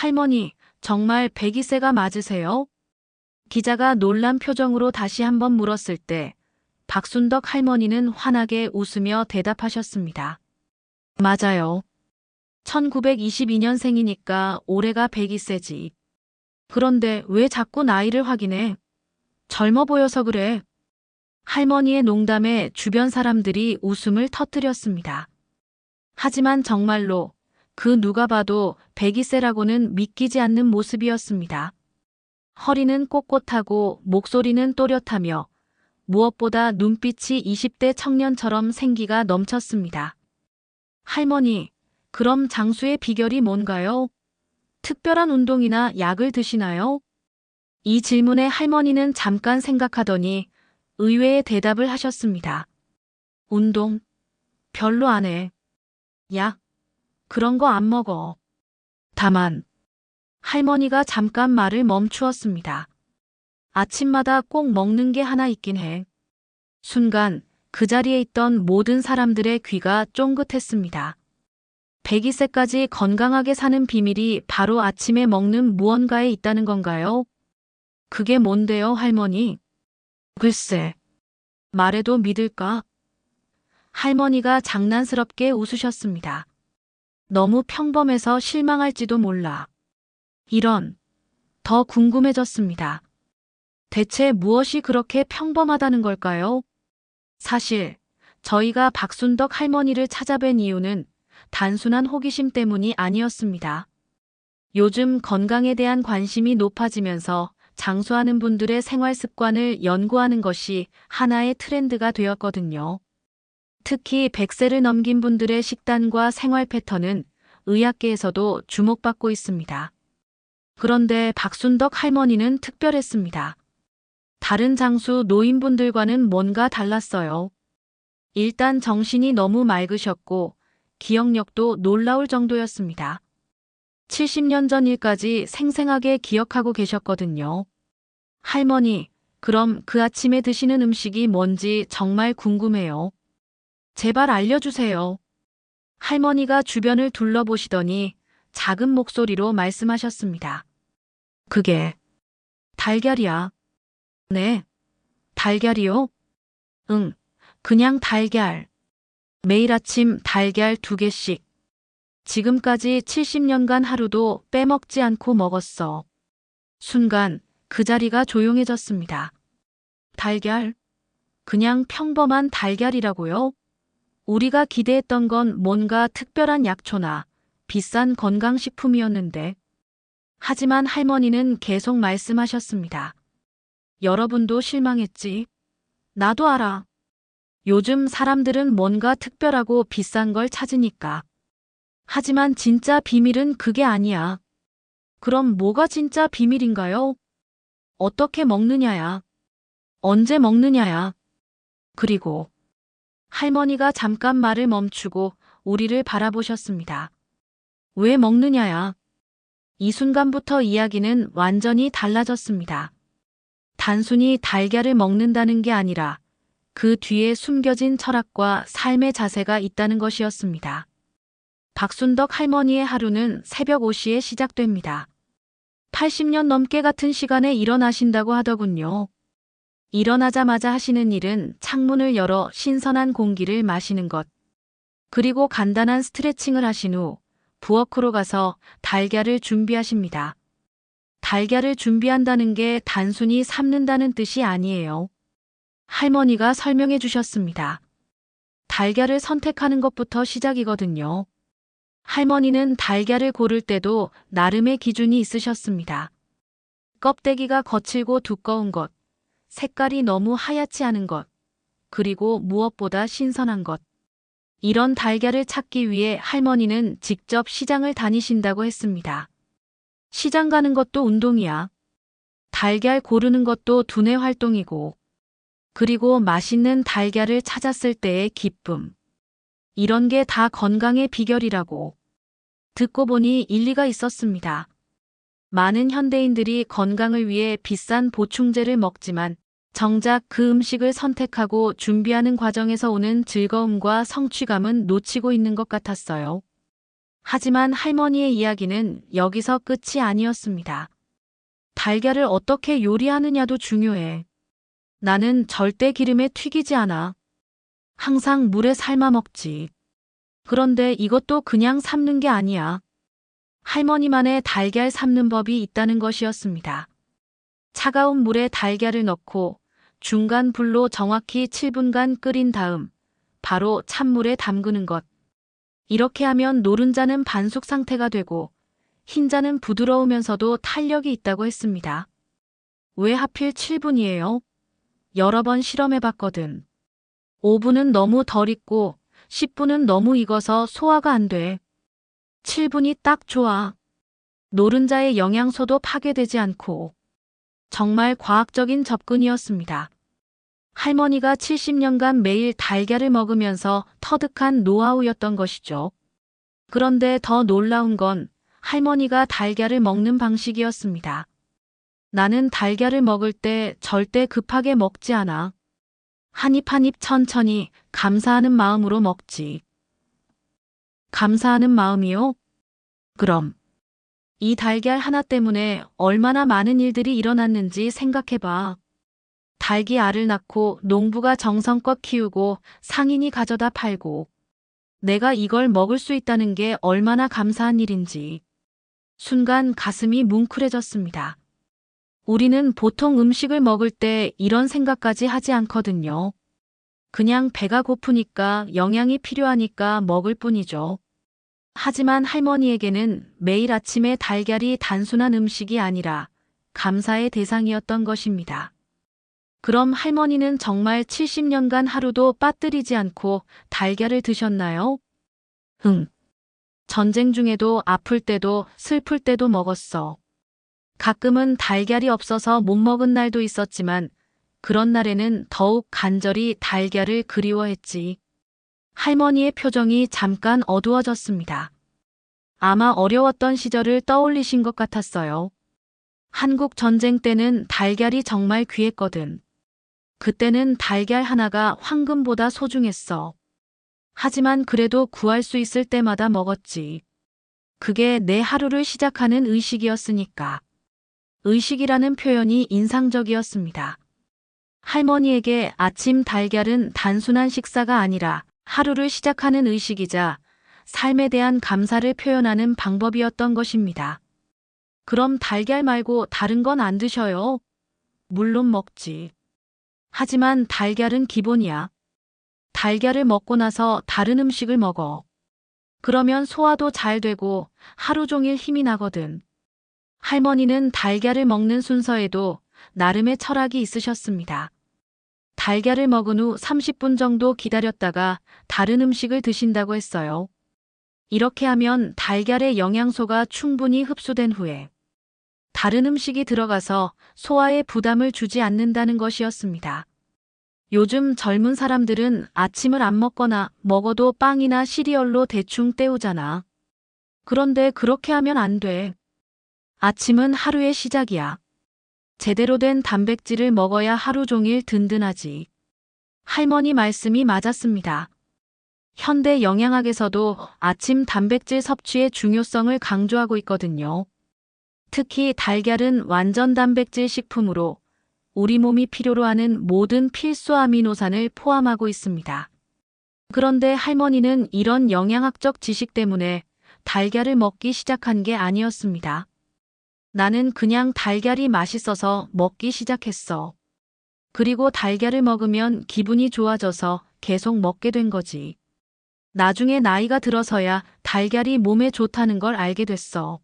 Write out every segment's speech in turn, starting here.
할머니, 정말 102세가 맞으세요? 기자가 놀란 표정으로 다시 한번 물었을 때 박순덕 할머니는 환하게 웃으며 대답하셨습니다. 맞아요. 1922년생이니까 올해가 102세지. 그런데 왜 자꾸 나이를 확인해? 젊어 보여서 그래. 할머니의 농담에 주변 사람들이 웃음을 터뜨렸습니다. 하지만 정말로 그 누가 봐도 102세라고는 믿기지 않는 모습이었습니다. 허리는 꼿꼿하고 목소리는 또렷하며 무엇보다 눈빛이 20대 청년처럼 생기가 넘쳤습니다. 할머니, 그럼 장수의 비결이 뭔가요? 특별한 운동이나 약을 드시나요? 이 질문에 할머니는 잠깐 생각하더니 의외의 대답을 하셨습니다. 운동? 별로 안 해. 약? 그런 거 안 먹어. 다만, 할머니가 잠깐 말을 멈추었습니다. 아침마다 꼭 먹는 게 하나 있긴 해. 순간 그 자리에 있던 모든 사람들의 귀가 쫑긋했습니다. 102세까지 건강하게 사는 비밀이 바로 아침에 먹는 무언가에 있다는 건가요? 그게 뭔데요, 할머니? 글쎄, 말해도 믿을까? 할머니가 장난스럽게 웃으셨습니다. 너무 평범해서 실망할지도 몰라. 더 궁금해졌습니다. 대체 무엇이 그렇게 평범하다는 걸까요? 사실 저희가 박순덕 할머니를 찾아뵌 이유는 단순한 호기심 때문이 아니었습니다. 요즘 건강에 대한 관심이 높아지면서 장수하는 분들의 생활 습관을 연구하는 것이 하나의 트렌드가 되었거든요. 특히 100세를 넘긴 분들의 식단과 생활 패턴은 의학계에서도 주목받고 있습니다. 그런데 박순덕 할머니는 특별했습니다. 다른 장수 노인분들과는 뭔가 달랐어요. 일단 정신이 너무 맑으셨고 기억력도 놀라울 정도였습니다. 70년 전 일까지 생생하게 기억하고 계셨거든요. 할머니, 그럼 그 아침에 드시는 음식이 뭔지 정말 궁금해요. 제발 알려주세요. 할머니가 주변을 둘러보시더니 작은 목소리로 말씀하셨습니다. 그게 달걀이야. 네, 달걀이요? 응, 그냥 달걀. 매일 아침 달걀 2개씩. 지금까지 70년간 하루도 빼먹지 않고 먹었어. 순간 그 자리가 조용해졌습니다. 달걀? 그냥 평범한 달걀이라고요? 우리가 기대했던 건 뭔가 특별한 약초나 비싼 건강식품이었는데. 하지만 할머니는 계속 말씀하셨습니다. 여러분도 실망했지? 나도 알아. 요즘 사람들은 뭔가 특별하고 비싼 걸 찾으니까. 하지만 진짜 비밀은 그게 아니야. 그럼 뭐가 진짜 비밀인가요? 어떻게 먹느냐야. 언제 먹느냐야. 그리고 할머니가 잠깐 말을 멈추고 우리를 바라보셨습니다. 왜 먹느냐야. 이 순간부터 이야기는 완전히 달라졌습니다. 단순히 달걀을 먹는다는 게 아니라 그 뒤에 숨겨진 철학과 삶의 자세가 있다는 것이었습니다. 박순덕 할머니의 하루는 새벽 5시에 시작됩니다. 80년 넘게 같은 시간에 일어나신다고 하더군요. 일어나자마자 하시는 일은 창문을 열어 신선한 공기를 마시는 것. 그리고 간단한 스트레칭을 하신 후 부엌으로 가서 달걀을 준비하십니다. 달걀을 준비한다는 게 단순히 삶는다는 뜻이 아니에요. 할머니가 설명해 주셨습니다. 달걀을 선택하는 것부터 시작이거든요. 할머니는 달걀을 고를 때도 나름의 기준이 있으셨습니다. 껍데기가 거칠고 두꺼운 것, 색깔이 너무 하얗지 않은 것, 그리고 무엇보다 신선한 것. 이런 달걀을 찾기 위해 할머니는 직접 시장을 다니신다고 했습니다. 시장 가는 것도 운동이야. 달걀 고르는 것도 두뇌 활동이고, 그리고 맛있는 달걀을 찾았을 때의 기쁨. 이런 게 다 건강의 비결이라고. 듣고 보니 일리가 있었습니다. 많은 현대인들이 건강을 위해 비싼 보충제를 먹지만 정작 그 음식을 선택하고 준비하는 과정에서 오는 즐거움과 성취감은 놓치고 있는 것 같았어요. 하지만 할머니의 이야기는 여기서 끝이 아니었습니다. 달걀을 어떻게 요리하느냐도 중요해. 나는 절대 기름에 튀기지 않아. 항상 물에 삶아 먹지. 그런데 이것도 그냥 삶는 게 아니야. 할머니만의 달걀 삶는 법이 있다는 것이었습니다. 차가운 물에 달걀을 넣고 중간 불로 정확히 7분간 끓인 다음 바로 찬물에 담그는 것. 이렇게 하면 노른자는 반숙 상태가 되고 흰자는 부드러우면서도 탄력이 있다고 했습니다. 왜 하필 7분이에요? 여러 번 실험해 봤거든. 5분은 너무 덜 익고 10분은 너무 익어서 소화가 안 돼. 7분이 딱 좋아. 노른자의 영양소도 파괴되지 않고. 정말 과학적인 접근이었습니다. 할머니가 70년간 매일 달걀을 먹으면서 터득한 노하우였던 것이죠. 그런데 더 놀라운 건 할머니가 달걀을 먹는 방식이었습니다. 나는 달걀을 먹을 때 절대 급하게 먹지 않아. 한 입 한 입 천천히 감사하는 마음으로 먹지. 감사하는 마음이요? 그럼 이 달걀 하나 때문에 얼마나 많은 일들이 일어났는지 생각해봐. 닭이 알을 낳고 농부가 정성껏 키우고 상인이 가져다 팔고 내가 이걸 먹을 수 있다는 게 얼마나 감사한 일인지. 순간 가슴이 뭉클해졌습니다. 우리는 보통 음식을 먹을 때 이런 생각까지 하지 않거든요. 그냥 배가 고프니까 영양이 필요하니까 먹을 뿐이죠. 하지만 할머니에게는 매일 아침에 달걀이 단순한 음식이 아니라 감사의 대상이었던 것입니다. 그럼 할머니는 정말 70년간 하루도 빠뜨리지 않고 달걀을 드셨나요? 응. 전쟁 중에도 아플 때도 슬플 때도 먹었어. 가끔은 달걀이 없어서 못 먹은 날도 있었지만 그런 날에는 더욱 간절히 달걀을 그리워했지. 할머니의 표정이 잠깐 어두워졌습니다. 아마 어려웠던 시절을 떠올리신 것 같았어요. 한국 전쟁 때는 달걀이 정말 귀했거든. 그때는 달걀 하나가 황금보다 소중했어. 하지만 그래도 구할 수 있을 때마다 먹었지. 그게 내 하루를 시작하는 의식이었으니까. 의식이라는 표현이 인상적이었습니다. 할머니에게 아침 달걀은 단순한 식사가 아니라 하루를 시작하는 의식이자 삶에 대한 감사를 표현하는 방법이었던 것입니다. 그럼 달걀 말고 다른 건 안 드셔요? 물론 먹지. 하지만 달걀은 기본이야. 달걀을 먹고 나서 다른 음식을 먹어. 그러면 소화도 잘 되고 하루 종일 힘이 나거든. 할머니는 달걀을 먹는 순서에도 나름의 철학이 있으셨습니다. 달걀을 먹은 후 30분 정도 기다렸다가 다른 음식을 드신다고 했어요. 이렇게 하면 달걀의 영양소가 충분히 흡수된 후에 다른 음식이 들어가서 소화에 부담을 주지 않는다는 것이었습니다. 요즘 젊은 사람들은 아침을 안 먹거나 먹어도 빵이나 시리얼로 대충 때우잖아. 그런데 그렇게 하면 안 돼. 아침은 하루의 시작이야. 제대로 된 단백질을 먹어야 하루 종일 든든하지. 할머니 말씀이 맞았습니다. 현대 영양학에서도 아침 단백질 섭취의 중요성을 강조하고 있거든요. 특히 달걀은 완전 단백질 식품으로 우리 몸이 필요로 하는 모든 필수 아미노산을 포함하고 있습니다. 그런데 할머니는 이런 영양학적 지식 때문에 달걀을 먹기 시작한 게 아니었습니다. 나는 그냥 달걀이 맛있어서 먹기 시작했어. 그리고 달걀을 먹으면 기분이 좋아져서 계속 먹게 된 거지. 나중에 나이가 들어서야 달걀이 몸에 좋다는 걸 알게 됐어.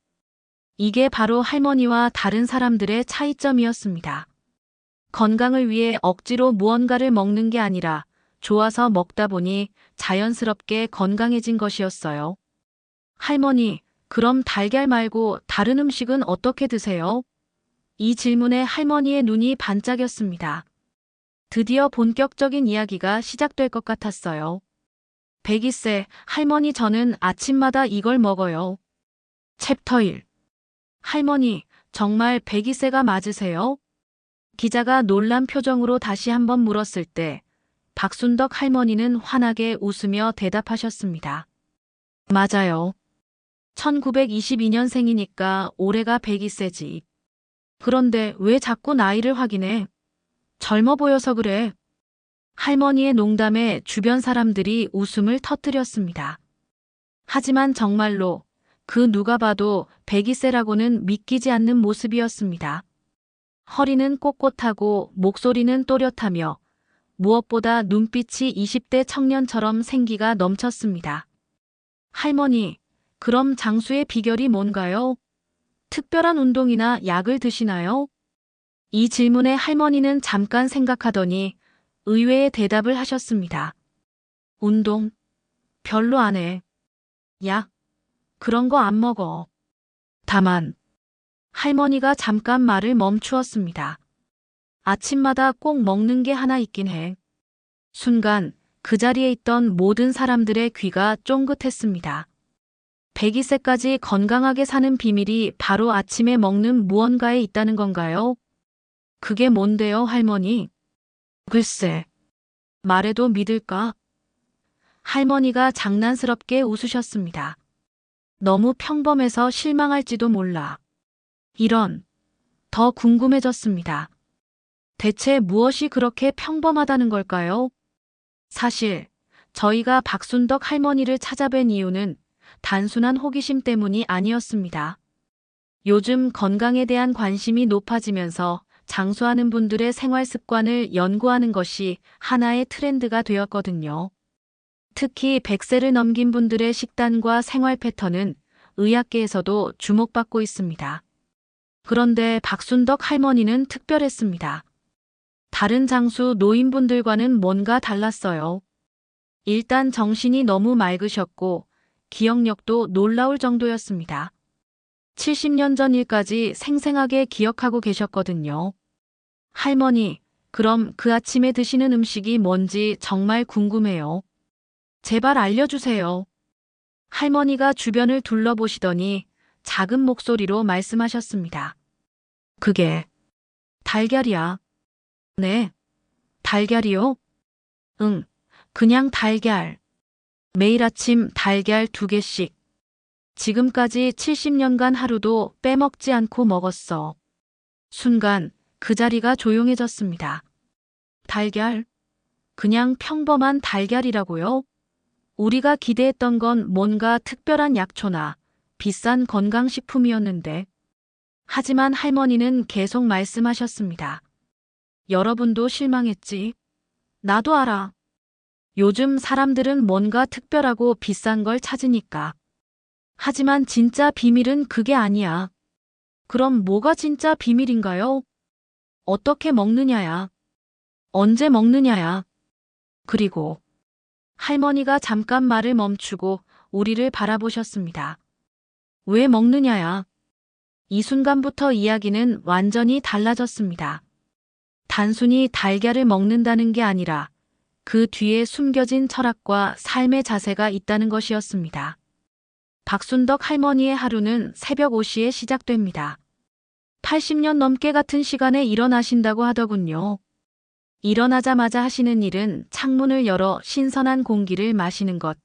이게 바로 할머니와 다른 사람들의 차이점이었습니다. 건강을 위해 억지로 무언가를 먹는 게 아니라 좋아서 먹다 보니 자연스럽게 건강해진 것이었어요. 할머니, 그럼 달걀 말고 다른 음식은 어떻게 드세요? 이 질문에 할머니의 눈이 반짝였습니다. 드디어 본격적인 이야기가 시작될 것 같았어요. 102세, 할머니 저는 아침마다 이걸 먹어요. 챕터 1. 할머니, 정말 102세가 맞으세요? 기자가 놀란 표정으로 다시 한번 물었을 때 박순덕 할머니는 환하게 웃으며 대답하셨습니다. 맞아요. 1922년생이니까 올해가 100이세지. 그런데 왜 자꾸 나이를 확인해? 젊어 보여서 그래. 할머니의 농담에 주변 사람들이 웃음을 터뜨렸습니다. 하지만 정말로 그 누가 봐도 100이세라고는 믿기지 않는 모습이었습니다. 허리는 꼿꼿하고 목소리는 또렷하며 무엇보다 눈빛이 20대 청년처럼 생기가 넘쳤습니다. 할머니, 그럼 장수의 비결이 뭔가요? 특별한 운동이나 약을 드시나요? 이 질문에 할머니는 잠깐 생각하더니 의외의 대답을 하셨습니다. 운동? 별로 안 해. 약? 그런 거 안 먹어. 다만, 할머니가 잠깐 말을 멈추었습니다. 아침마다 꼭 먹는 게 하나 있긴 해. 순간 그 자리에 있던 모든 사람들의 귀가 쫑긋했습니다. 102세까지 건강하게 사는 비밀이 바로 아침에 먹는 무언가에 있다는 건가요? 그게 뭔데요, 할머니? 글쎄, 말해도 믿을까? 할머니가 장난스럽게 웃으셨습니다. 너무 평범해서 실망할지도 몰라. 이런, 더 궁금해졌습니다. 대체 무엇이 그렇게 평범하다는 걸까요? 사실, 저희가 박순덕 할머니를 찾아뵌 이유는 단순한 호기심 때문이 아니었습니다. 요즘 건강에 대한 관심이 높아지면서 장수하는 분들의 생활 습관을 연구하는 것이 하나의 트렌드가 되었거든요. 특히 100세를 넘긴 분들의 식단과 생활 패턴은 의학계에서도 주목받고 있습니다. 그런데 박순덕 할머니는 특별했습니다. 다른 장수 노인분들과는 뭔가 달랐어요. 일단 정신이 너무 맑으셨고 기억력도 놀라울 정도였습니다. 70년 전 일까지 생생하게 기억하고 계셨거든요. 할머니, 그럼 그 아침에 드시는 음식이 뭔지 정말 궁금해요. 제발 알려주세요. 할머니가 주변을 둘러보시더니 작은 목소리로 말씀하셨습니다. 그게 달걀이야. 네, 달걀이요? 응, 그냥 달걀. 매일 아침 달걀 2개씩. 지금까지 70년간 하루도 빼먹지 않고 먹었어. 순간 그 자리가 조용해졌습니다. 달걀? 그냥 평범한 달걀이라고요? 우리가 기대했던 건 뭔가 특별한 약초나 비싼 건강식품이었는데. 하지만 할머니는 계속 말씀하셨습니다. 여러분도 실망했지? 나도 알아. 요즘 사람들은 뭔가 특별하고 비싼 걸 찾으니까. 하지만 진짜 비밀은 그게 아니야. 그럼 뭐가 진짜 비밀인가요? 어떻게 먹느냐야. 언제 먹느냐야. 그리고 할머니가 잠깐 말을 멈추고 우리를 바라보셨습니다. 왜 먹느냐야. 이 순간부터 이야기는 완전히 달라졌습니다. 단순히 달걀을 먹는다는 게 아니라 그 뒤에 숨겨진 철학과 삶의 자세가 있다는 것이었습니다. 박순덕 할머니의 하루는 새벽 5시에 시작됩니다. 80년 넘게 같은 시간에 일어나신다고 하더군요. 일어나자마자 하시는 일은 창문을 열어 신선한 공기를 마시는 것.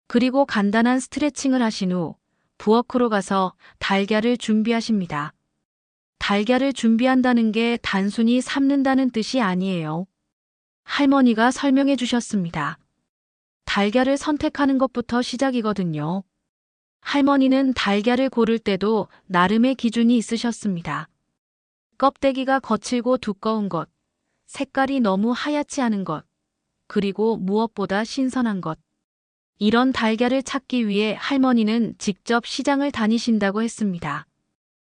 그리고 간단한 스트레칭을 하신 후 부엌으로 가서 달걀을 준비하십니다. 달걀을 준비한다는 게 단순히 삶는다는 뜻이 아니에요. 할머니가 설명해 주셨습니다. 달걀을 선택하는 것부터 시작이거든요. 할머니는 달걀을 고를 때도 나름의 기준이 있으셨습니다. 껍데기가 거칠고 두꺼운 것, 색깔이 너무 하얗지 않은 것, 그리고 무엇보다 신선한 것. 이런 달걀을 찾기 위해 할머니는 직접 시장을 다니신다고 했습니다.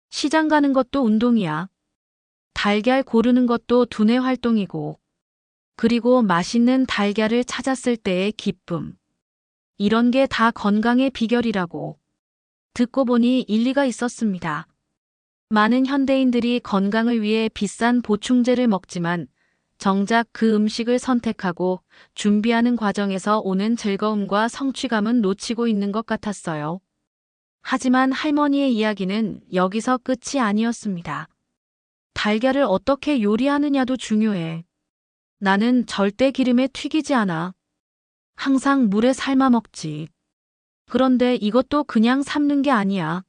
시장 가는 것도 운동이야. 달걀 고르는 것도 두뇌 활동이고, 그리고 맛있는 달걀을 찾았을 때의 기쁨. 이런 게 다 건강의 비결이라고. 듣고 보니 일리가 있었습니다. 많은 현대인들이 건강을 위해 비싼 보충제를 먹지만 정작 그 음식을 선택하고 준비하는 과정에서 오는 즐거움과 성취감은 놓치고 있는 것 같았어요. 하지만 할머니의 이야기는 여기서 끝이 아니었습니다. 달걀을 어떻게 요리하느냐도 중요해. 나는 절대 기름에 튀기지 않아. 항상 물에 삶아 먹지. 그런데 이것도 그냥 삶는 게 아니야.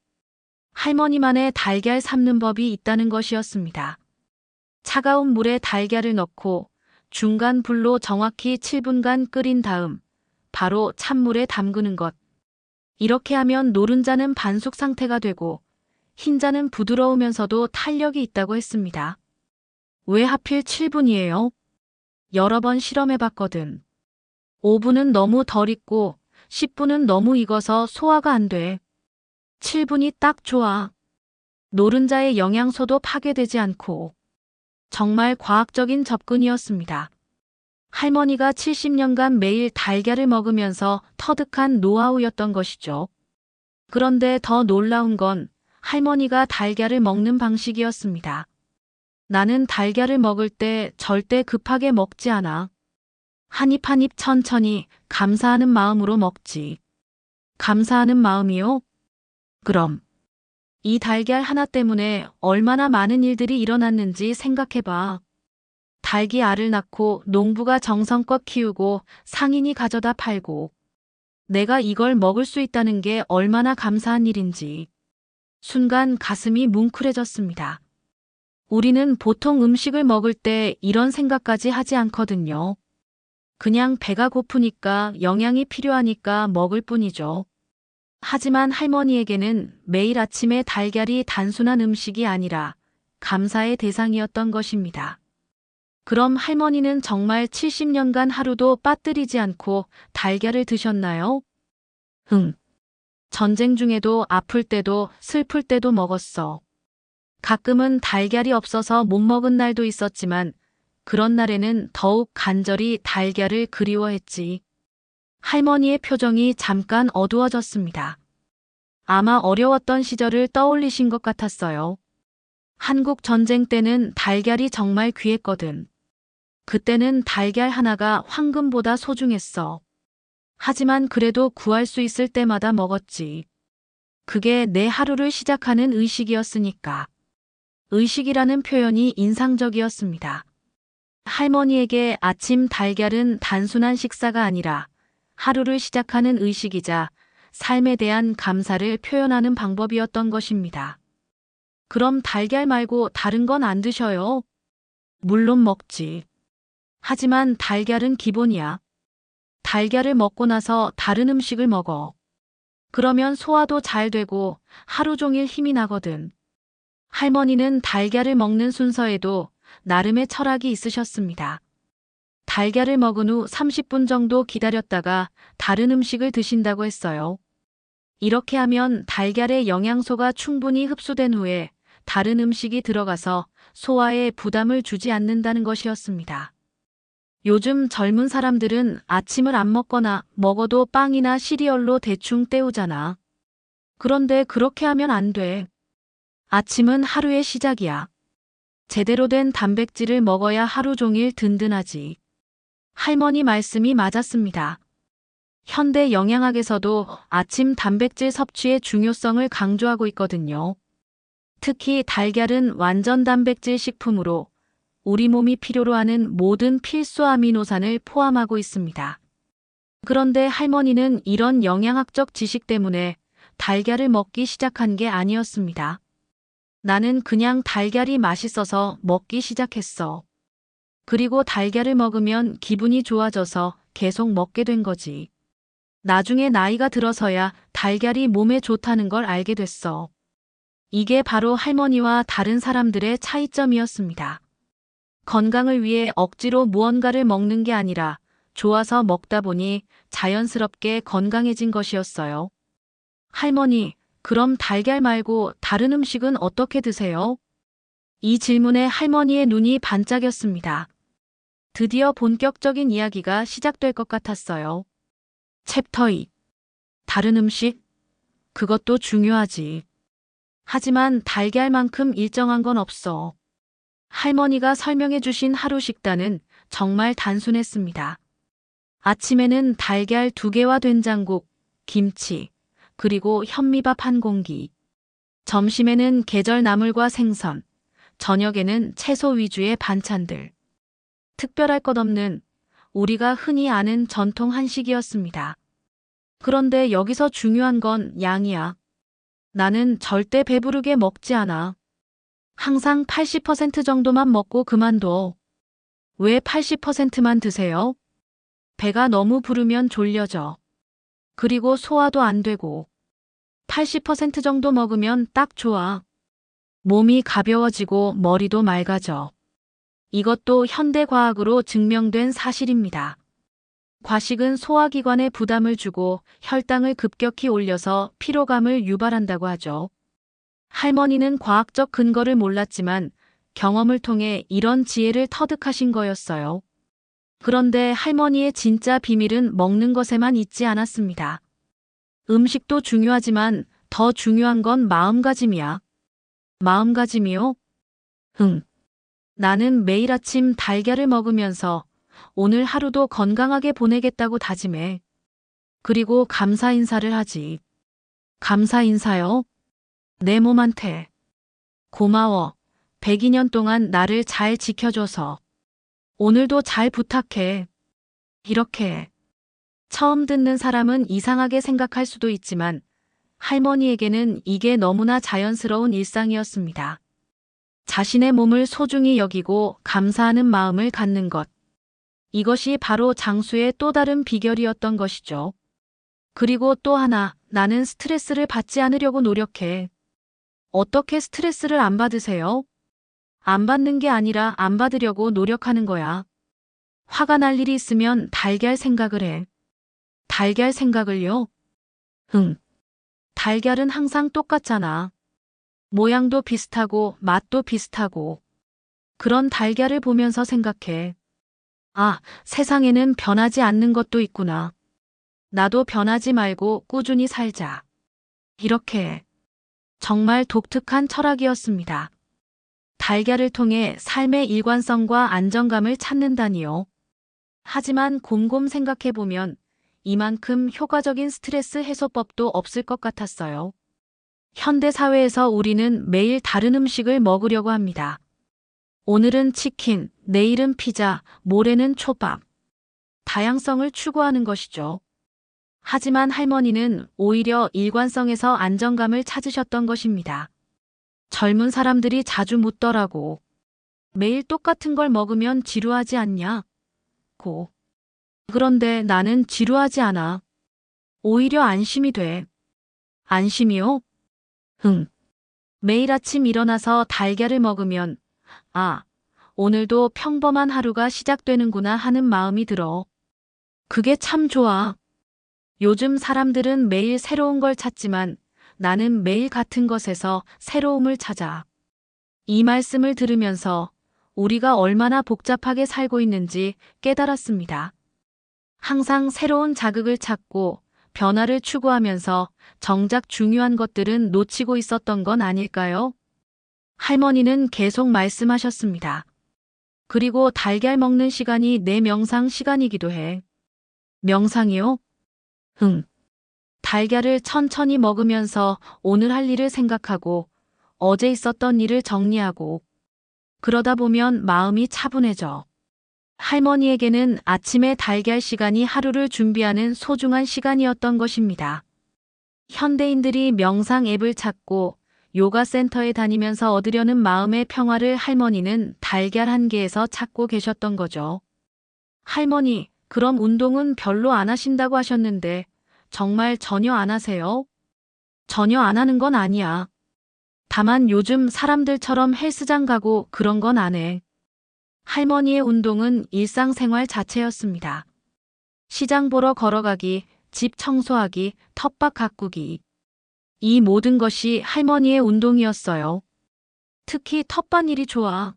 할머니만의 달걀 삶는 법이 있다는 것이었습니다. 차가운 물에 달걀을 넣고 중간 불로 정확히 7분간 끓인 다음 바로 찬물에 담그는 것. 이렇게 하면 노른자는 반숙 상태가 되고 흰자는 부드러우면서도 탄력이 있다고 했습니다. 왜 하필 7분이에요? 여러 번 실험해봤거든. 5분은 너무 덜 익고 10분은 너무 익어서 소화가 안 돼. 7분이 딱 좋아. 노른자의 영양소도 파괴되지 않고. 정말 과학적인 접근이었습니다. 할머니가 70년간 매일 달걀을 먹으면서 터득한 노하우였던 것이죠. 그런데 더 놀라운 건 할머니가 달걀을 먹는 방식이었습니다. 나는 달걀을 먹을 때 절대 급하게 먹지 않아. 한 입 한 입 천천히 감사하는 마음으로 먹지. 감사하는 마음이요? 그럼 이 달걀 하나 때문에 얼마나 많은 일들이 일어났는지 생각해봐. 닭이 알을 낳고 농부가 정성껏 키우고 상인이 가져다 팔고 내가 이걸 먹을 수 있다는 게 얼마나 감사한 일인지. 순간 가슴이 뭉클해졌습니다. 우리는 보통 음식을 먹을 때 이런 생각까지 하지 않거든요. 그냥 배가 고프니까 영양이 필요하니까 먹을 뿐이죠. 하지만 할머니에게는 매일 아침에 달걀이 단순한 음식이 아니라 감사의 대상이었던 것입니다. 그럼 할머니는 정말 70년간 하루도 빠뜨리지 않고 달걀을 드셨나요? 응. 전쟁 중에도 아플 때도 슬플 때도 먹었어. 가끔은 달걀이 없어서 못 먹은 날도 있었지만 그런 날에는 더욱 간절히 달걀을 그리워했지. 할머니의 표정이 잠깐 어두워졌습니다. 아마 어려웠던 시절을 떠올리신 것 같았어요. 한국 전쟁 때는 달걀이 정말 귀했거든. 그때는 달걀 하나가 황금보다 소중했어. 하지만 그래도 구할 수 있을 때마다 먹었지. 그게 내 하루를 시작하는 의식이었으니까. 의식이라는 표현이 인상적이었습니다. 할머니에게 아침 달걀은 단순한 식사가 아니라 하루를 시작하는 의식이자 삶에 대한 감사를 표현하는 방법이었던 것입니다. 그럼 달걀 말고 다른 건 안 드셔요? 물론 먹지. 하지만 달걀은 기본이야. 달걀을 먹고 나서 다른 음식을 먹어. 그러면 소화도 잘 되고 하루 종일 힘이 나거든. 할머니는 달걀을 먹는 순서에도 나름의 철학이 있으셨습니다. 달걀을 먹은 후 30분 정도 기다렸다가 다른 음식을 드신다고 했어요. 이렇게 하면 달걀의 영양소가 충분히 흡수된 후에 다른 음식이 들어가서 소화에 부담을 주지 않는다는 것이었습니다. 요즘 젊은 사람들은 아침을 안 먹거나 먹어도 빵이나 시리얼로 대충 때우잖아. 그런데 그렇게 하면 안 돼. 아침은 하루의 시작이야. 제대로 된 단백질을 먹어야 하루 종일 든든하지. 할머니 말씀이 맞았습니다. 현대 영양학에서도 아침 단백질 섭취의 중요성을 강조하고 있거든요. 특히 달걀은 완전 단백질 식품으로 우리 몸이 필요로 하는 모든 필수 아미노산을 포함하고 있습니다. 그런데 할머니는 이런 영양학적 지식 때문에 달걀을 먹기 시작한 게 아니었습니다. 나는 그냥 달걀이 맛있어서 먹기 시작했어. 그리고 달걀을 먹으면 기분이 좋아져서 계속 먹게 된 거지. 나중에 나이가 들어서야 달걀이 몸에 좋다는 걸 알게 됐어. 이게 바로 할머니와 다른 사람들의 차이점이었습니다. 건강을 위해 억지로 무언가를 먹는 게 아니라 좋아서 먹다 보니 자연스럽게 건강해진 것이었어요. 할머니, 그럼 달걀 말고 다른 음식은 어떻게 드세요? 이 질문에 할머니의 눈이 반짝였습니다. 드디어 본격적인 이야기가 시작될 것 같았어요. 챕터 2. 다른 음식? 그것도 중요하지. 하지만 달걀만큼 일정한 건 없어. 할머니가 설명해 주신 하루 식단은 정말 단순했습니다. 아침에는 달걀 2개와 된장국, 김치, 그리고 현미밥 1공기. 점심에는 계절 나물과 생선, 저녁에는 채소 위주의 반찬들. 특별할 것 없는 우리가 흔히 아는 전통 한식이었습니다. 그런데 여기서 중요한 건 양이야. 나는 절대 배부르게 먹지 않아. 항상 80% 정도만 먹고 그만둬. 왜 80%만 드세요? 배가 너무 부르면 졸려져. 그리고 소화도 안 되고. 80% 정도 먹으면 딱 좋아. 몸이 가벼워지고 머리도 맑아져. 이것도 현대과학으로 증명된 사실입니다. 과식은 소화기관에 부담을 주고 혈당을 급격히 올려서 피로감을 유발한다고 하죠. 할머니는 과학적 근거를 몰랐지만 경험을 통해 이런 지혜를 터득하신 거였어요. 그런데 할머니의 진짜 비밀은 먹는 것에만 있지 않았습니다. 음식도 중요하지만 더 중요한 건 마음가짐이야. 마음가짐이요? 나는 매일 아침 달걀을 먹으면서 오늘 하루도 건강하게 보내겠다고 다짐해. 그리고 감사 인사를 하지. 감사 인사요? 내 몸한테. 고마워. 102년 동안 나를 잘 지켜줘서. 오늘도 잘 부탁해. 이렇게. 처음 듣는 사람은 이상하게 생각할 수도 있지만 할머니에게는 이게 너무나 자연스러운 일상이었습니다. 자신의 몸을 소중히 여기고 감사하는 마음을 갖는 것. 이것이 바로 장수의 또 다른 비결이었던 것이죠. 그리고 또 하나, 나는 스트레스를 받지 않으려고 노력해. 어떻게 스트레스를 안 받으세요? 안 받는 게 아니라 안 받으려고 노력하는 거야. 화가 날 일이 있으면 달걀 생각을 해. 달걀 생각을요? 달걀은 항상 똑같잖아. 모양도 비슷하고 맛도 비슷하고. 그런 달걀을 보면서 생각해. 아, 세상에는 변하지 않는 것도 있구나. 나도 변하지 말고 꾸준히 살자. 이렇게. 정말 독특한 철학이었습니다. 달걀을 통해 삶의 일관성과 안정감을 찾는다니요. 하지만 곰곰 생각해보면 이만큼 효과적인 스트레스 해소법도 없을 것 같았어요. 현대 사회에서 우리는 매일 다른 음식을 먹으려고 합니다. 오늘은 치킨, 내일은 피자, 모레는 초밥. 다양성을 추구하는 것이죠. 하지만 할머니는 오히려 일관성에서 안정감을 찾으셨던 것입니다. 젊은 사람들이 자주 묻더라고. 매일 똑같은 걸 먹으면 지루하지 않냐? 고. 그런데 나는 지루하지 않아. 오히려 안심이 돼. 안심이요? 매일 아침 일어나서 달걀을 먹으면 아, 오늘도 평범한 하루가 시작되는구나 하는 마음이 들어. 그게 참 좋아. 요즘 사람들은 매일 새로운 걸 찾지만 나는 매일 같은 것에서 새로움을 찾아. 이 말씀을 들으면서 우리가 얼마나 복잡하게 살고 있는지 깨달았습니다. 항상 새로운 자극을 찾고 변화를 추구하면서 정작 중요한 것들은 놓치고 있었던 건 아닐까요? 할머니는 계속 말씀하셨습니다. 그리고 달걀 먹는 시간이 내 명상 시간이기도 해. 명상이요? 달걀을 천천히 먹으면서 오늘 할 일을 생각하고 어제 있었던 일을 정리하고 그러다 보면 마음이 차분해져. 할머니에게는 아침의 달걀 시간이 하루를 준비하는 소중한 시간이었던 것입니다. 현대인들이 명상 앱을 찾고 요가 센터에 다니면서 얻으려는 마음의 평화를 할머니는 달걀 한 개에서 찾고 계셨던 거죠. 할머니, 그럼 운동은 별로 안 하신다고 하셨는데 정말 전혀 안 하세요? 전혀 안 하는 건 아니야. 다만 요즘 사람들처럼 헬스장 가고 그런 건 안 해. 할머니의 운동은 일상생활 자체였습니다. 시장 보러 걸어가기, 집 청소하기, 텃밭 가꾸기. 이 모든 것이 할머니의 운동이었어요. 특히 텃밭일이 좋아.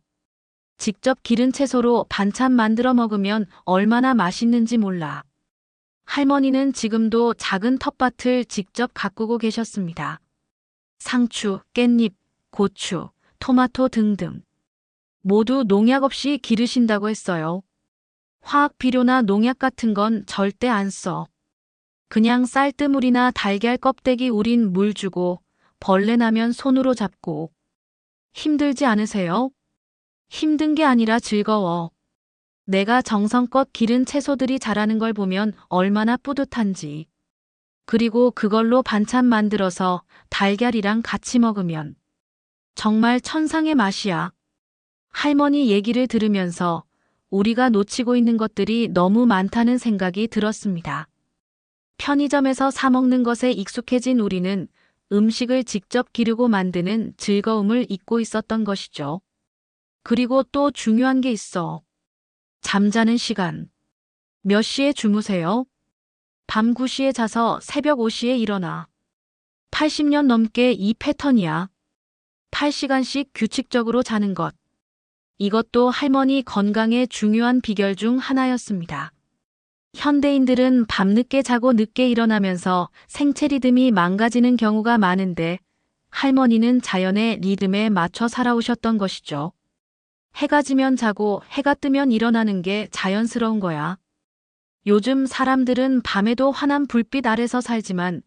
직접 기른 채소로 반찬 만들어 먹으면 얼마나 맛있는지 몰라. 할머니는 지금도 작은 텃밭을 직접 가꾸고 계셨습니다. 상추, 깻잎, 고추, 토마토 등등. 모두 농약 없이 기르신다고 했어요. 화학 비료나 농약 같은 건 절대 안 써. 그냥 쌀뜨물이나 달걀 껍데기 우린 물 주고 벌레 나면 손으로 잡고. 힘들지 않으세요? 힘든 게 아니라 즐거워. 내가 정성껏 기른 채소들이 자라는 걸 보면 얼마나 뿌듯한지. 그리고 그걸로 반찬 만들어서 달걀이랑 같이 먹으면 정말 천상의 맛이야. 할머니 얘기를 들으면서 우리가 놓치고 있는 것들이 너무 많다는 생각이 들었습니다. 편의점에서 사 먹는 것에 익숙해진 우리는 음식을 직접 기르고 만드는 즐거움을 잊고 있었던 것이죠. 그리고 또 중요한 게 있어. 잠자는 시간. 몇 시에 주무세요? 밤 9시에 자서 새벽 5시에 일어나. 80년 넘게 이 패턴이야. 8시간씩 규칙적으로 자는 것. 이것도 할머니 건강의 중요한 비결 중 하나였습니다. 현대인들은 밤늦게 자고 늦게 일어나면서 생체 리듬이 망가지는 경우가 많은데 할머니는 자연의 리듬에 맞춰 살아오셨던 것이죠. 해가 지면 자고 해가 뜨면 일어나는 게 자연스러운 거야. 요즘 사람들은 밤에도 환한 불빛 아래서 살지만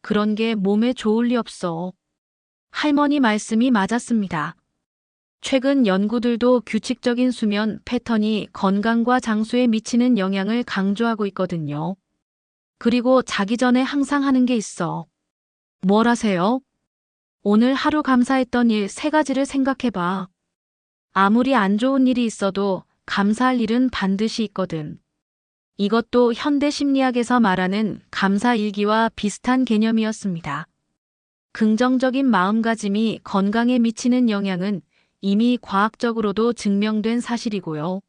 그런 게 몸에 좋을 리 없어. 할머니 말씀이 맞았습니다. 최근 연구들도 규칙적인 수면 패턴이 건강과 장수에 미치는 영향을 강조하고 있거든요. 그리고 자기 전에 항상 하는 게 있어. 뭘 하세요? 오늘 하루 감사했던 일 3가지를 생각해봐. 아무리 안 좋은 일이 있어도 감사할 일은 반드시 있거든. 이것도 현대 심리학에서 말하는 감사일기와 비슷한 개념이었습니다. 긍정적인 마음가짐이 건강에 미치는 영향은 이미 과학적으로도 증명된 사실이고요.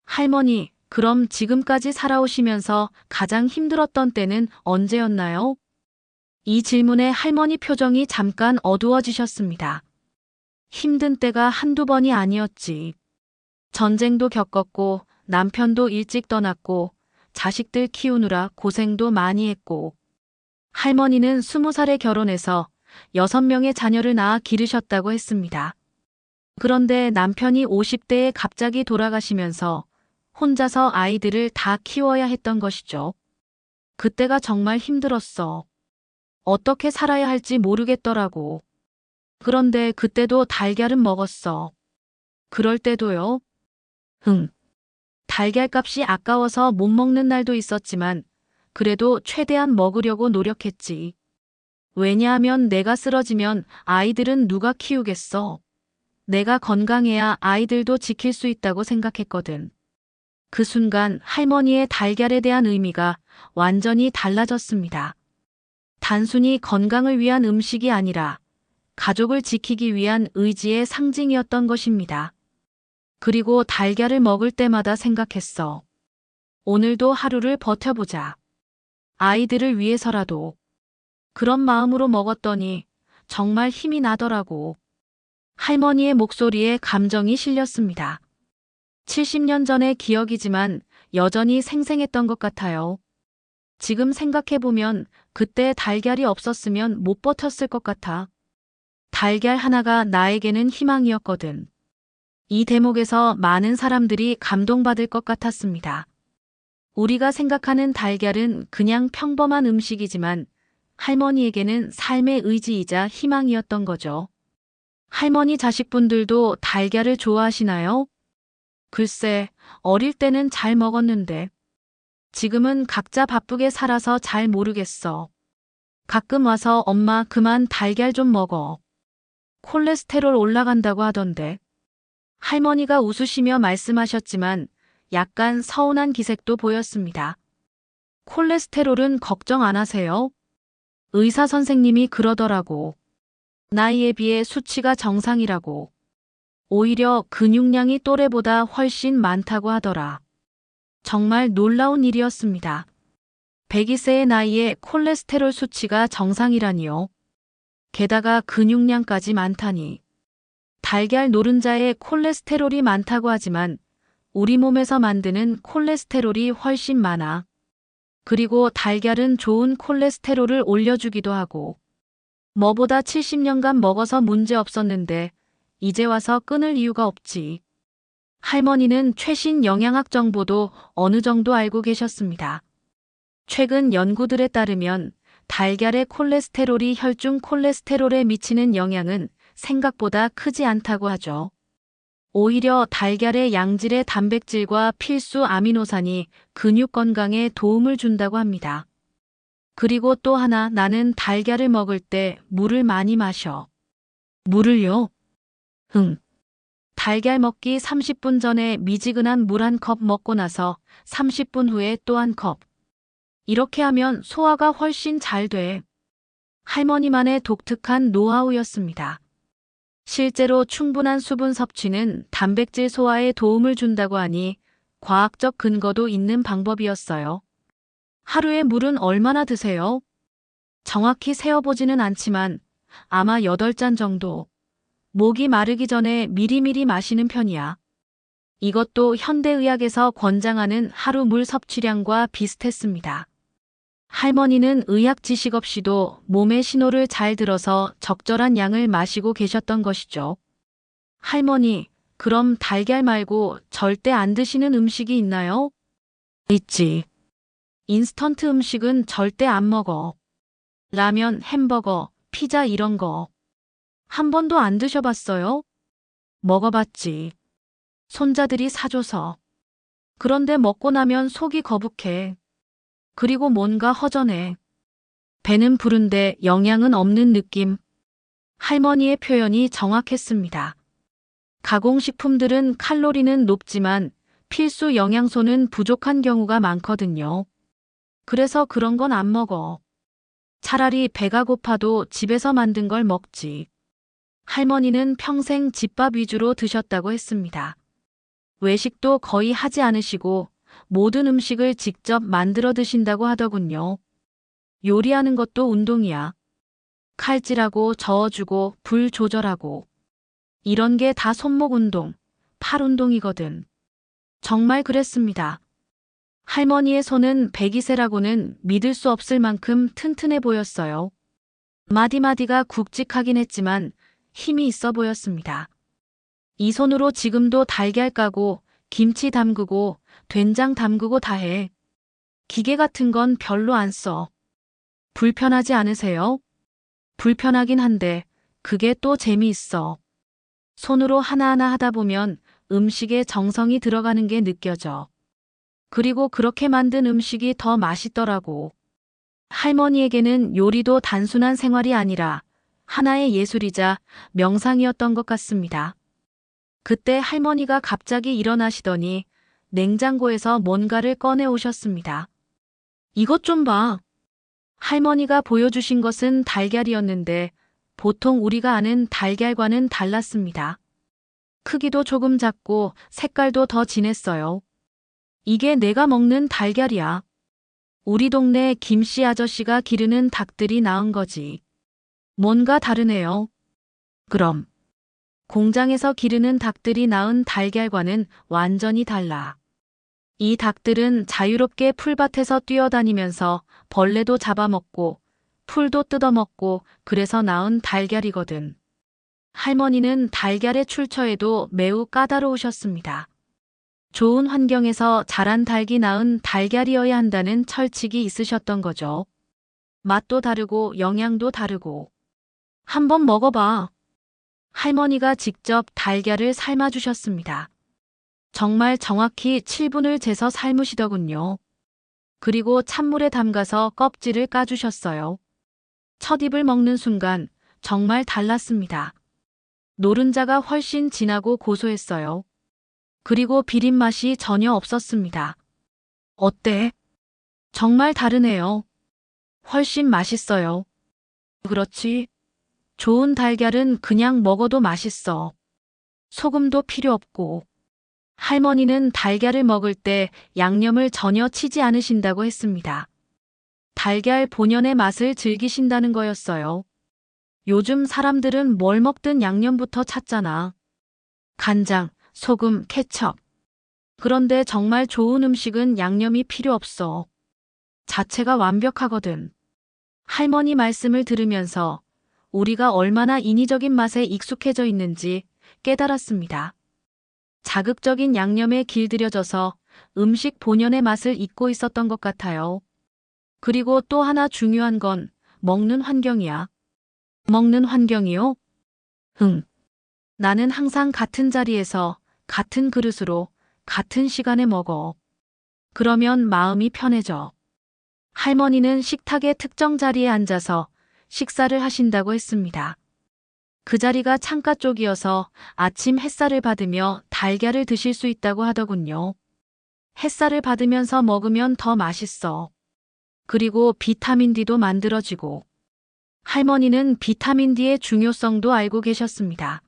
할머니, 그럼 지금까지 살아오시면서 가장 힘들었던 때는 언제였나요? 이 질문에 할머니 표정이 잠깐 어두워지셨습니다. 힘든 때가 한두 번이 아니었지. 전쟁도 겪었고, 남편도 일찍 떠났고, 자식들 키우느라 고생도 많이 했고, 할머니는 20살에 결혼해서 6명의 자녀를 낳아 기르셨다고 했습니다. 그런데 남편이 50대에 갑자기 돌아가시면서 혼자서 아이들을 다 키워야 했던 것이죠. 그때가 정말 힘들었어. 어떻게 살아야 할지 모르겠더라고. 그런데 그때도 달걀은 먹었어. 그럴 때도요? 달걀값이 아까워서 못 먹는 날도 있었지만 그래도 최대한 먹으려고 노력했지. 왜냐하면 내가 쓰러지면 아이들은 누가 키우겠어. 내가 건강해야 아이들도 지킬 수 있다고 생각했거든. 그 순간 할머니의 달걀에 대한 의미가 완전히 달라졌습니다. 단순히 건강을 위한 음식이 아니라 가족을 지키기 위한 의지의 상징이었던 것입니다. 그리고 달걀을 먹을 때마다 생각했어. 오늘도 하루를 버텨보자. 아이들을 위해서라도. 그런 마음으로 먹었더니 정말 힘이 나더라고. 할머니의 목소리에 감정이 실렸습니다. 70년 전의 기억이지만 여전히 생생했던 것 같아요. 지금 생각해보면 그때 달걀이 없었으면 못 버텼을 것 같아. 달걀 하나가 나에게는 희망이었거든. 이 대목에서 많은 사람들이 감동받을 것 같았습니다. 우리가 생각하는 달걀은 그냥 평범한 음식이지만 할머니에게는 삶의 의지이자 희망이었던 거죠. 할머니 자식분들도 달걀을 좋아하시나요? 글쎄, 어릴 때는 잘 먹었는데 지금은 각자 바쁘게 살아서 잘 모르겠어. 가끔 와서 엄마 그만 달걀 좀 먹어. 콜레스테롤 올라간다고 하던데. 할머니가 웃으시며 말씀하셨지만 약간 서운한 기색도 보였습니다. 콜레스테롤은 걱정 안 하세요? 의사 선생님이 그러더라고. 나이에 비해 수치가 정상이라고. 오히려 근육량이 또래보다 훨씬 많다고 하더라. 정말 놀라운 일이었습니다. 102세의 나이에 콜레스테롤 수치가 정상이라니요. 게다가 근육량까지 많다니. 달걀 노른자에 콜레스테롤이 많다고 하지만 우리 몸에서 만드는 콜레스테롤이 훨씬 많아. 그리고 달걀은 좋은 콜레스테롤을 올려주기도 하고. 뭐보다 70년간 먹어서 문제 없었는데 이제 와서 끊을 이유가 없지. 할머니는 최신 영양학 정보도 어느 정도 알고 계셨습니다. 최근 연구들에 따르면 달걀의 콜레스테롤이 혈중 콜레스테롤에 미치는 영향은 생각보다 크지 않다고 하죠. 오히려 달걀의 양질의 단백질과 필수 아미노산이 근육 건강에 도움을 준다고 합니다. 그리고 또 하나, 나는 달걀을 먹을 때 물을 많이 마셔. 물을요? 응. 달걀 먹기 30분 전에 미지근한 물 한 컵 먹고 나서 30분 후에 또 한 컵. 이렇게 하면 소화가 훨씬 잘 돼. 할머니만의 독특한 노하우였습니다. 실제로 충분한 수분 섭취는 단백질 소화에 도움을 준다고 하니 과학적 근거도 있는 방법이었어요. 하루에 물은 얼마나 드세요? 정확히 세어보지는 않지만 아마 8잔 정도. 목이 마르기 전에 미리미리 마시는 편이야. 이것도 현대의학에서 권장하는 하루 물 섭취량과 비슷했습니다. 할머니는 의학 지식 없이도 몸의 신호를 잘 들어서 적절한 양을 마시고 계셨던 것이죠. 할머니, 그럼 달걀 말고 절대 안 드시는 음식이 있나요? 있지. 인스턴트 음식은 절대 안 먹어. 라면, 햄버거, 피자 이런 거. 한 번도 안 드셔봤어요? 먹어봤지. 손자들이 사줘서. 그런데 먹고 나면 속이 거북해. 그리고 뭔가 허전해. 배는 부른데 영양은 없는 느낌. 할머니의 표현이 정확했습니다. 가공식품들은 칼로리는 높지만 필수 영양소는 부족한 경우가 많거든요. 그래서 그런 건 안 먹어. 차라리 배가 고파도 집에서 만든 걸 먹지. 할머니는 평생 집밥 위주로 드셨다고 했습니다. 외식도 거의 하지 않으시고 모든 음식을 직접 만들어 드신다고 하더군요. 요리하는 것도 운동이야. 칼질하고 저어주고 불 조절하고. 이런 게 다 손목 운동, 팔 운동이거든. 정말 그랬습니다. 할머니의 손은 102세라고는 믿을 수 없을 만큼 튼튼해 보였어요. 마디마디가 굵직하긴 했지만 힘이 있어 보였습니다. 이 손으로 지금도 달걀 까고 김치 담그고 된장 담그고 다 해. 기계 같은 건 별로 안 써. 불편하지 않으세요? 불편하긴 한데 그게 또 재미있어. 손으로 하나하나 하다 보면 음식에 정성이 들어가는 게 느껴져. 그리고 그렇게 만든 음식이 더 맛있더라고. 할머니에게는 요리도 단순한 생활이 아니라 하나의 예술이자 명상이었던 것 같습니다. 그때 할머니가 갑자기 일어나시더니 냉장고에서 뭔가를 꺼내 오셨습니다. 이것 좀 봐. 할머니가 보여주신 것은 달걀이었는데 보통 우리가 아는 달걀과는 달랐습니다. 크기도 조금 작고 색깔도 더 진했어요. 이게 내가 먹는 달걀이야. 우리 동네 김씨 아저씨가 기르는 닭들이 낳은 거지. 뭔가 다르네요. 그럼 공장에서 기르는 닭들이 낳은 달걀과는 완전히 달라. 이 닭들은 자유롭게 풀밭에서 뛰어다니면서 벌레도 잡아먹고 풀도 뜯어먹고 그래서 낳은 달걀이거든. 할머니는 달걀의 출처에도 매우 까다로우셨습니다. 좋은 환경에서 자란 닭이 낳은 달걀이어야 한다는 철칙이 있으셨던 거죠. 맛도 다르고 영양도 다르고. 한번 먹어봐. 할머니가 직접 달걀을 삶아주셨습니다. 정말 정확히 7분을 재서 삶으시더군요. 그리고 찬물에 담가서 껍질을 까주셨어요. 첫 입을 먹는 순간 정말 달랐습니다. 노른자가 훨씬 진하고 고소했어요. 그리고 비린 맛이 전혀 없었습니다. 어때? 정말 다르네요. 훨씬 맛있어요. 그렇지. 좋은 달걀은 그냥 먹어도 맛있어. 소금도 필요 없고. 할머니는 달걀을 먹을 때 양념을 전혀 치지 않으신다고 했습니다. 달걀 본연의 맛을 즐기신다는 거였어요. 요즘 사람들은 뭘 먹든 양념부터 찾잖아. 간장, 소금, 케첩. 그런데 정말 좋은 음식은 양념이 필요 없어. 자체가 완벽하거든. 할머니 말씀을 들으면서 우리가 얼마나 인위적인 맛에 익숙해져 있는지 깨달았습니다. 자극적인 양념에 길들여져서 음식 본연의 맛을 잊고 있었던 것 같아요. 그리고 또 하나 중요한 건 먹는 환경이야. 먹는 환경이요? 응. 나는 항상 같은 자리에서 같은 그릇으로 같은 시간에 먹어. 그러면 마음이 편해져. 할머니는 식탁의 특정 자리에 앉아서 식사를 하신다고 했습니다. 그 자리가 창가 쪽이어서 아침 햇살을 받으며 달걀을 드실 수 있다고 하더군요. 햇살을 받으면서 먹으면 더 맛있어. 그리고 비타민 D도 만들어지고. 할머니는 비타민 D의 중요성도 알고 계셨습니다.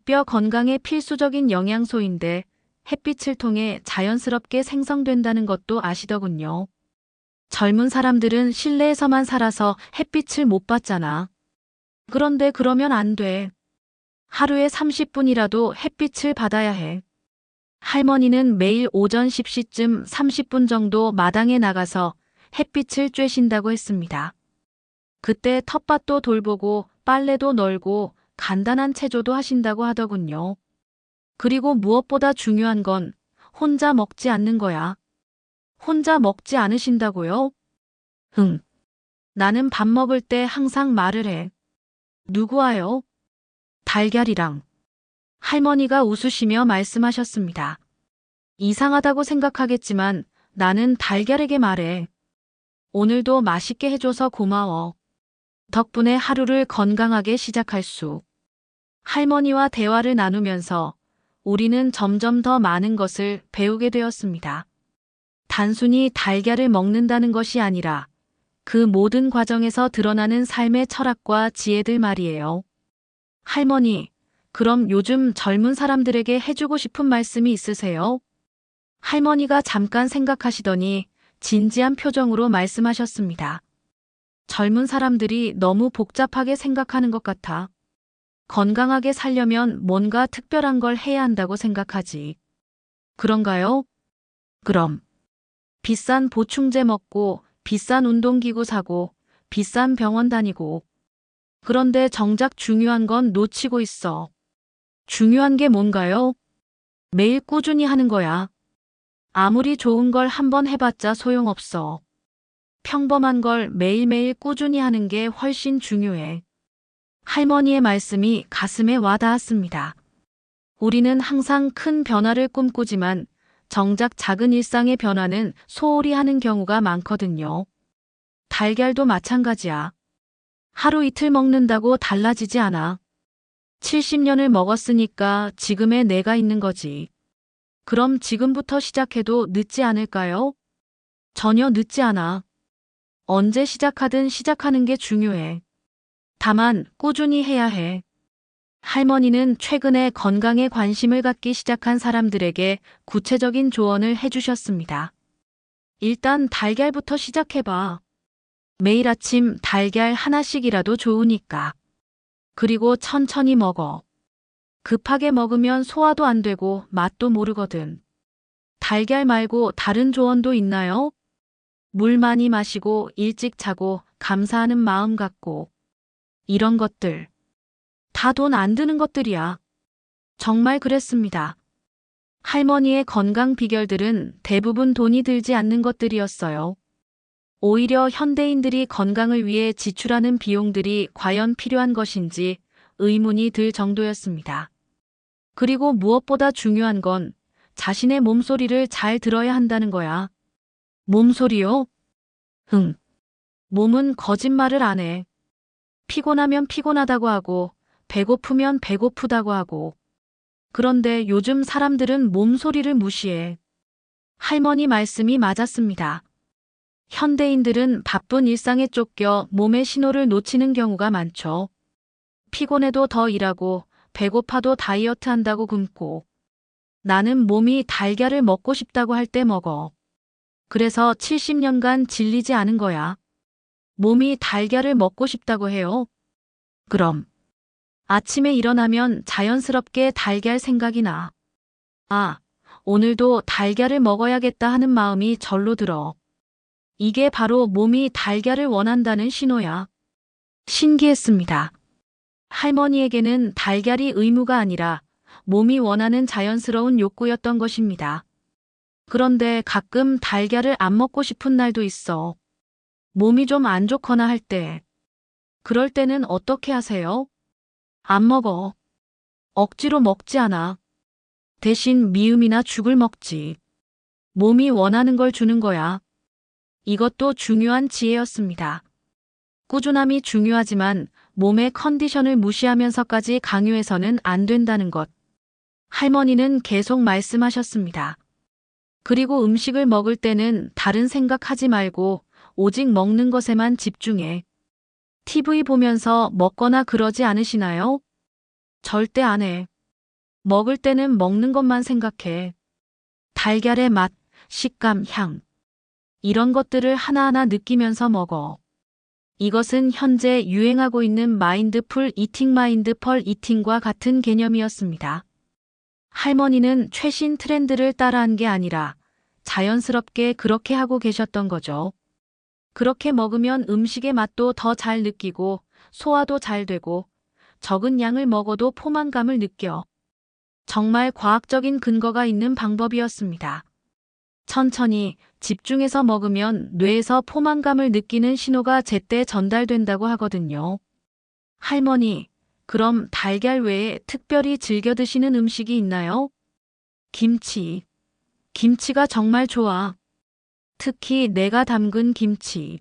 뼈 건강에 필수적인 영양소인데 햇빛을 통해 자연스럽게 생성된다는 것도 아시더군요. 젊은 사람들은 실내에서만 살아서 햇빛을 못 받잖아. 그런데 그러면 안 돼. 하루에 30분이라도 햇빛을 받아야 해. 할머니는 매일 오전 10시쯤 30분 정도 마당에 나가서 햇빛을 쬐신다고 했습니다. 그때 텃밭도 돌보고 빨래도 널고 간단한 체조도 하신다고 하더군요. 그리고 무엇보다 중요한 건 혼자 먹지 않는 거야. 혼자 먹지 않으신다고요? 응. 나는 밥 먹을 때 항상 말을 해. 누구와요? 달걀이랑. 할머니가 웃으시며 말씀하셨습니다. 이상하다고 생각하겠지만 나는 달걀에게 말해. 오늘도 맛있게 해줘서 고마워. 덕분에 하루를 건강하게 시작할 수. 할머니와 대화를 나누면서 우리는 점점 더 많은 것을 배우게 되었습니다. 단순히 달걀을 먹는다는 것이 아니라 그 모든 과정에서 드러나는 삶의 철학과 지혜들 말이에요. 할머니, 그럼 요즘 젊은 사람들에게 해주고 싶은 말씀이 있으세요? 할머니가 잠깐 생각하시더니 진지한 표정으로 말씀하셨습니다. 젊은 사람들이 너무 복잡하게 생각하는 것 같아. 건강하게 살려면 뭔가 특별한 걸 해야 한다고 생각하지. 그런가요? 그럼. 비싼 보충제 먹고, 비싼 운동기구 사고, 비싼 병원 다니고. 그런데 정작 중요한 건 놓치고 있어. 중요한 게 뭔가요? 매일 꾸준히 하는 거야. 아무리 좋은 걸 한번 해봤자 소용없어. 평범한 걸 매일매일 꾸준히 하는 게 훨씬 중요해. 할머니의 말씀이 가슴에 와닿았습니다. 우리는 항상 큰 변화를 꿈꾸지만 정작 작은 일상의 변화는 소홀히 하는 경우가 많거든요. 달걀도 마찬가지야. 하루 이틀 먹는다고 달라지지 않아. 70년을 먹었으니까 지금의 내가 있는 거지. 그럼 지금부터 시작해도 늦지 않을까요? 전혀 늦지 않아. 언제 시작하든 시작하는 게 중요해. 다만 꾸준히 해야 해. 할머니는 최근에 건강에 관심을 갖기 시작한 사람들에게 구체적인 조언을 해주셨습니다. 일단 달걀부터 시작해봐. 매일 아침 달걀 하나씩이라도 좋으니까. 그리고 천천히 먹어. 급하게 먹으면 소화도 안 되고 맛도 모르거든. 달걀 말고 다른 조언도 있나요? 물 많이 마시고 일찍 자고 감사하는 마음 갖고. 이런 것들. 다 돈 안 드는 것들이야. 정말 그랬습니다. 할머니의 건강 비결들은 대부분 돈이 들지 않는 것들이었어요. 오히려 현대인들이 건강을 위해 지출하는 비용들이 과연 필요한 것인지 의문이 들 정도였습니다. 그리고 무엇보다 중요한 건 자신의 몸소리를 잘 들어야 한다는 거야. 몸소리요? 흥. 몸은 거짓말을 안 해. 피곤하면 피곤하다고 하고, 배고프면 배고프다고 하고. 그런데 요즘 사람들은 몸소리를 무시해. 할머니 말씀이 맞았습니다. 현대인들은 바쁜 일상에 쫓겨 몸의 신호를 놓치는 경우가 많죠. 피곤해도 더 일하고, 배고파도 다이어트 한다고 굶고. 나는 몸이 달걀을 먹고 싶다고 할 때 먹어. 그래서 70년간 질리지 않은 거야. 몸이 달걀을 먹고 싶다고 해요. 그럼. 아침에 일어나면 자연스럽게 달걀 생각이 나. 아, 오늘도 달걀을 먹어야겠다 하는 마음이 절로 들어. 이게 바로 몸이 달걀을 원한다는 신호야. 신기했습니다. 할머니에게는 달걀이 의무가 아니라 몸이 원하는 자연스러운 욕구였던 것입니다. 그런데 가끔 달걀을 안 먹고 싶은 날도 있어. 몸이 좀 안 좋거나 할 때. 그럴 때는 어떻게 하세요? 안 먹어. 억지로 먹지 않아. 대신 미음이나 죽을 먹지. 몸이 원하는 걸 주는 거야. 이것도 중요한 지혜였습니다. 꾸준함이 중요하지만 몸의 컨디션을 무시하면서까지 강요해서는 안 된다는 것. 할머니는 계속 말씀하셨습니다. 그리고 음식을 먹을 때는 다른 생각하지 말고 오직 먹는 것에만 집중해. TV 보면서 먹거나 그러지 않으시나요? 절대 안 해. 먹을 때는 먹는 것만 생각해. 달걀의 맛, 식감, 향. 이런 것들을 하나하나 느끼면서 먹어. 이것은 현재 유행하고 있는 마인드풀 이팅 마인드펄 이팅과 같은 개념이었습니다. 할머니는 최신 트렌드를 따라한 게 아니라 자연스럽게 그렇게 하고 계셨던 거죠. 그렇게 먹으면 음식의 맛도 더 잘 느끼고 소화도 잘 되고 적은 양을 먹어도 포만감을 느껴. 정말 과학적인 근거가 있는 방법이었습니다. 천천히 집중해서 먹으면 뇌에서 포만감을 느끼는 신호가 제때 전달된다고 하거든요. 할머니, 그럼 달걀 외에 특별히 즐겨 드시는 음식이 있나요? 김치. 김치가 정말 좋아. 특히 내가 담근 김치.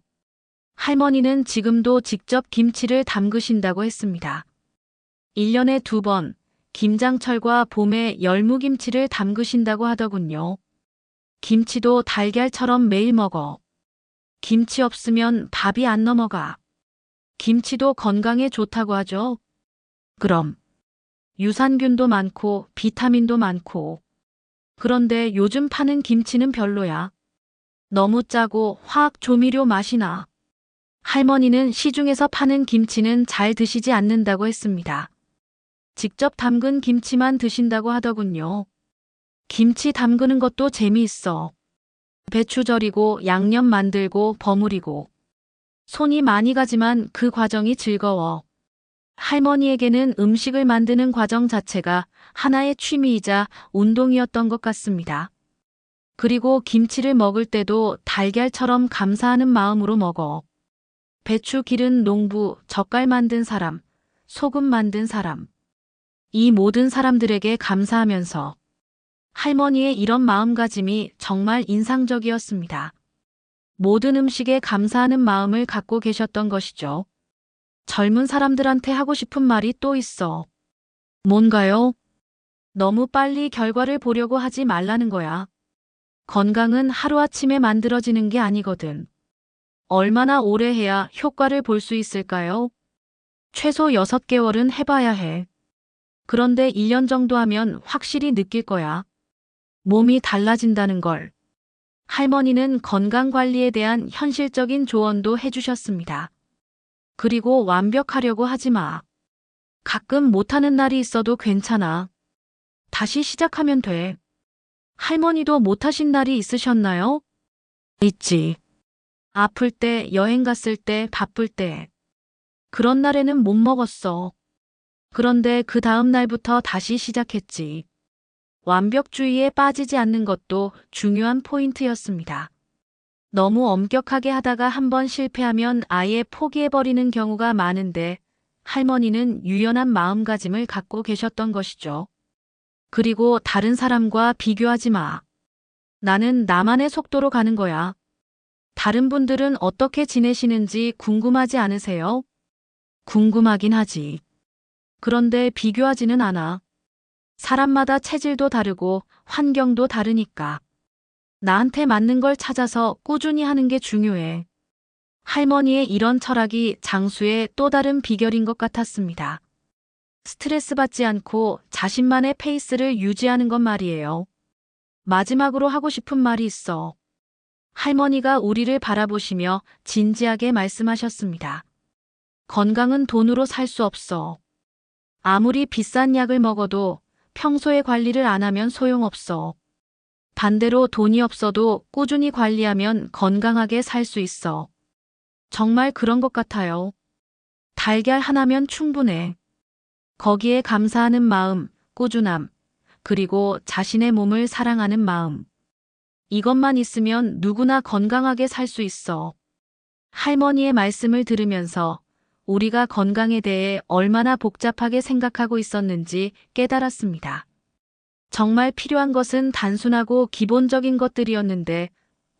할머니는 지금도 직접 김치를 담그신다고 했습니다. 1년에 2번, 김장철과 봄에 열무김치를 담그신다고 하더군요. 김치도 달걀처럼 매일 먹어. 김치 없으면 밥이 안 넘어가. 김치도 건강에 좋다고 하죠. 그럼 유산균도 많고 비타민도 많고. 그런데 요즘 파는 김치는 별로야. 너무 짜고 화학 조미료 맛이 나. 할머니는 시중에서 파는 김치는 잘 드시지 않는다고 했습니다. 직접 담근 김치만 드신다고 하더군요. 김치 담그는 것도 재미있어. 배추 절이고 양념 만들고 버무리고. 손이 많이 가지만 그 과정이 즐거워. 할머니에게는 음식을 만드는 과정 자체가 하나의 취미이자 운동이었던 것 같습니다. 그리고 김치를 먹을 때도 달걀처럼 감사하는 마음으로 먹어. 배추 기른 농부, 젓갈 만든 사람, 소금 만든 사람. 이 모든 사람들에게 감사하면서 할머니의 이런 마음가짐이 정말 인상적이었습니다. 모든 음식에 감사하는 마음을 갖고 계셨던 것이죠. 젊은 사람들한테 하고 싶은 말이 또 있어. 뭔가요? 너무 빨리 결과를 보려고 하지 말라는 거야. 건강은 하루아침에 만들어지는 게 아니거든. 얼마나 오래 해야 효과를 볼 수 있을까요? 최소 6개월은 해봐야 해. 그런데 1년 정도 하면 확실히 느낄 거야. 몸이 달라진다는 걸. 할머니는 건강관리에 대한 현실적인 조언도 해주셨습니다. 그리고 완벽하려고 하지 마. 가끔 못하는 날이 있어도 괜찮아. 다시 시작하면 돼. 할머니도 못하신 날이 있으셨나요? 있지. 아플 때, 여행 갔을 때, 바쁠 때. 그런 날에는 못 먹었어. 그런데 그 다음 날부터 다시 시작했지. 완벽주의에 빠지지 않는 것도 중요한 포인트였습니다. 너무 엄격하게 하다가 한번 실패하면 아예 포기해버리는 경우가 많은데 할머니는 유연한 마음가짐을 갖고 계셨던 것이죠. 그리고 다른 사람과 비교하지 마. 나는 나만의 속도로 가는 거야. 다른 분들은 어떻게 지내시는지 궁금하지 않으세요? 궁금하긴 하지. 그런데 비교하지는 않아. 사람마다 체질도 다르고 환경도 다르니까. 나한테 맞는 걸 찾아서 꾸준히 하는 게 중요해. 할머니의 이런 철학이 장수의 또 다른 비결인 것 같았습니다. 스트레스 받지 않고 자신만의 페이스를 유지하는 것 말이에요. 마지막으로 하고 싶은 말이 있어. 할머니가 우리를 바라보시며 진지하게 말씀하셨습니다. 건강은 돈으로 살 수 없어. 아무리 비싼 약을 먹어도 평소에 관리를 안 하면 소용없어. 반대로 돈이 없어도 꾸준히 관리하면 건강하게 살 수 있어. 정말 그런 것 같아요. 달걀 하나면 충분해. 거기에 감사하는 마음, 꾸준함, 그리고 자신의 몸을 사랑하는 마음. 이것만 있으면 누구나 건강하게 살 수 있어. 할머니의 말씀을 들으면서 우리가 건강에 대해 얼마나 복잡하게 생각하고 있었는지 깨달았습니다. 정말 필요한 것은 단순하고 기본적인 것들이었는데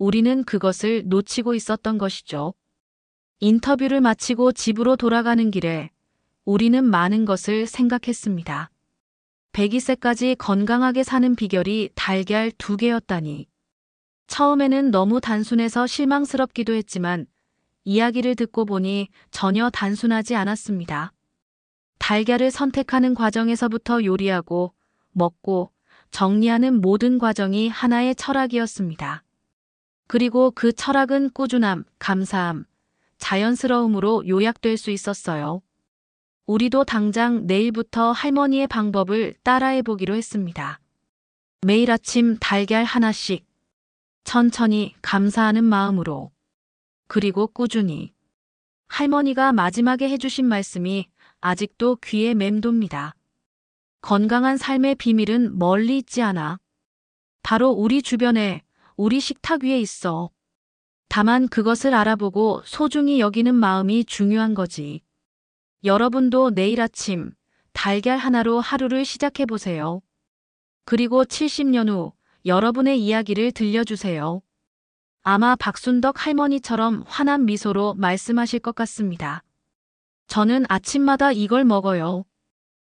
우리는 그것을 놓치고 있었던 것이죠. 인터뷰를 마치고 집으로 돌아가는 길에 우리는 많은 것을 생각했습니다. 102세까지 건강하게 사는 비결이 달걀 2개였다니. 처음에는 너무 단순해서 실망스럽기도 했지만 이야기를 듣고 보니 전혀 단순하지 않았습니다. 달걀을 선택하는 과정에서부터 요리하고 먹고 정리하는 모든 과정이 하나의 철학이었습니다. 그리고 그 철학은 꾸준함, 감사함, 자연스러움으로 요약될 수 있었어요. 우리도 당장 내일부터 할머니의 방법을 따라해 보기로 했습니다. 매일 아침 달걀 하나씩, 천천히 감사하는 마음으로, 그리고 꾸준히. 할머니가 마지막에 해주신 말씀이 아직도 귀에 맴돕니다. 건강한 삶의 비밀은 멀리 있지 않아. 바로 우리 주변에, 우리 식탁 위에 있어. 다만 그것을 알아보고 소중히 여기는 마음이 중요한 거지. 여러분도 내일 아침 달걀 하나로 하루를 시작해 보세요. 그리고 70년 후 여러분의 이야기를 들려주세요. 아마 박순덕 할머니처럼 환한 미소로 말씀하실 것 같습니다. 저는 아침마다 이걸 먹어요.